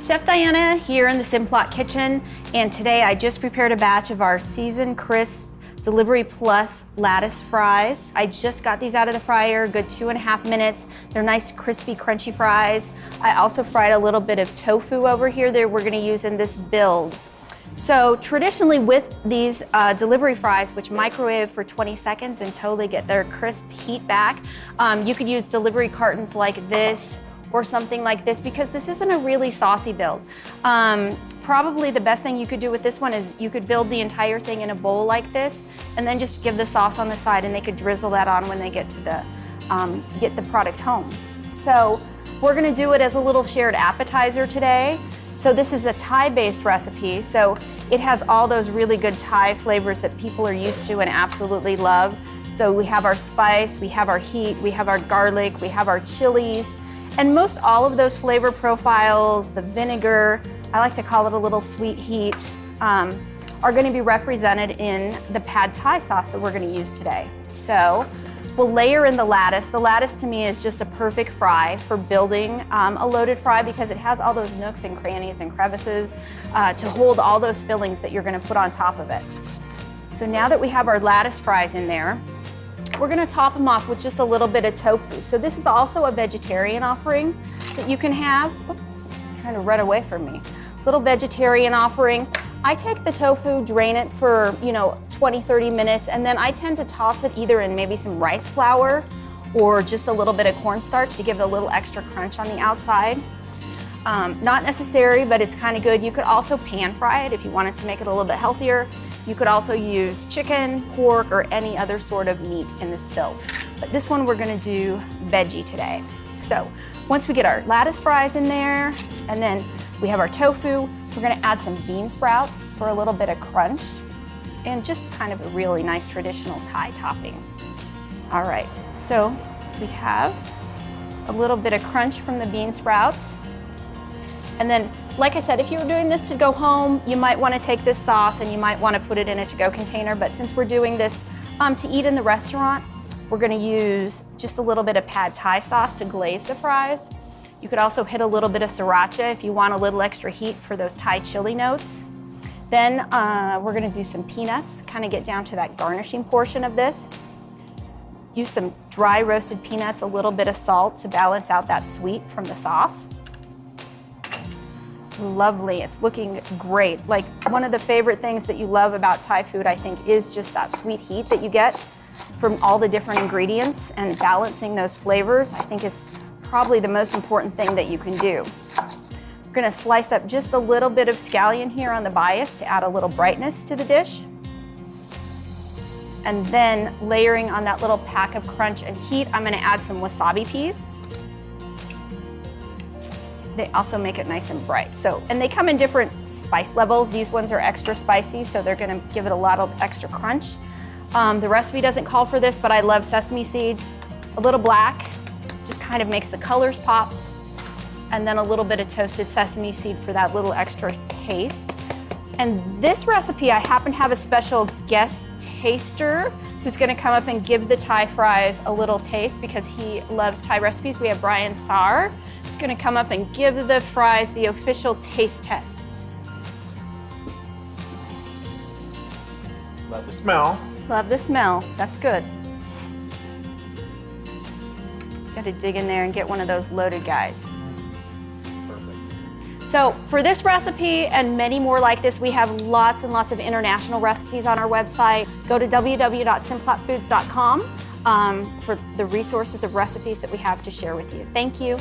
Chef Diana here in the Simplot kitchen, and today I just prepared a batch of our SeasonedCRISP Delivery Plus Lattice fries. I just got these out of the fryer, a good 2.5 minutes. They're nice, crispy, crunchy fries. I also fried a little bit of tofu over here that we're gonna use in this build. So traditionally with these delivery fries, which microwave for 20 seconds and totally get their crisp heat back, you could use delivery cartons like this or something like this, because this isn't a really saucy build. Probably the best thing you could do with this one is you could build the entire thing in a bowl like this and then just give the sauce on the side, and they could drizzle that on when they get to get the product home. So we're gonna do it as a little shared appetizer today. So this is a Thai-based recipe, so it has all those really good Thai flavors that people are used to and absolutely love. So we have our spice, we have our heat, we have our garlic, we have our chilies, and most all of those flavor profiles, the vinegar, I like to call it a little sweet heat, are gonna be represented in the pad Thai sauce that we're gonna use today. So we'll layer in the lattice. The lattice to me is just a perfect fry for building a loaded fry, because it has all those nooks and crannies and crevices to hold all those fillings that you're gonna put on top of it. So now that we have our lattice fries in there, we're gonna top them off with just a little bit of tofu. So this is also a vegetarian offering that you can have. Oops, kind of ran away from me. Little vegetarian offering. I take the tofu, drain it for 20, 30 minutes, and then I tend to toss it either in maybe some rice flour or just a little bit of cornstarch to give it a little extra crunch on the outside. Not necessary, but it's kind of good. You could also pan fry it if you wanted to make it a little bit healthier. You could also use chicken, pork, or any other sort of meat in this build. But this one we're gonna do veggie today. So once we get our lattice fries in there, and then we have our tofu, we're gonna add some bean sprouts for a little bit of crunch, and just kind of a really nice traditional Thai topping. All right, so we have a little bit of crunch from the bean sprouts. And then, like I said, if you were doing this to go home, you might want to take this sauce and you might want to put it in a to-go container. But since we're doing this to eat in the restaurant, we're going to use just a little bit of pad Thai sauce to glaze the fries. You could also hit a little bit of sriracha if you want a little extra heat for those Thai chili notes. Then we're going to do some peanuts, kind of get down to that garnishing portion of this. Use some dry roasted peanuts, a little bit of salt to balance out that sweet from the sauce. Lovely, it's looking great. Like, one of the favorite things that you love about Thai food, I think, is just that sweet heat that you get from all the different ingredients, and balancing those flavors, I think, is probably the most important thing that you can do. We're gonna slice up just a little bit of scallion here on the bias to add a little brightness to the dish. And then layering on that little pack of crunch and heat, I'm gonna add some wasabi peas. They also make it nice and bright. So, and they come in different spice levels. These ones are extra spicy, so they're gonna give it a lot of extra crunch. The recipe doesn't call for this, but I love sesame seeds. A little black, just kind of makes the colors pop. And then a little bit of toasted sesame seed for that little extra taste. And this recipe, I happen to have a special guest taster who's gonna come up and give the Thai fries a little taste, because he loves Thai recipes. We have Brian Saar, who's gonna come up and give the fries the official taste test. Love the smell. Love the smell, that's good. Got to dig in there and get one of those loaded guys. So for this recipe and many more like this, we have lots and lots of international recipes on our website. Go to www.simplotfoods.com for the resources of recipes that we have to share with you. Thank you.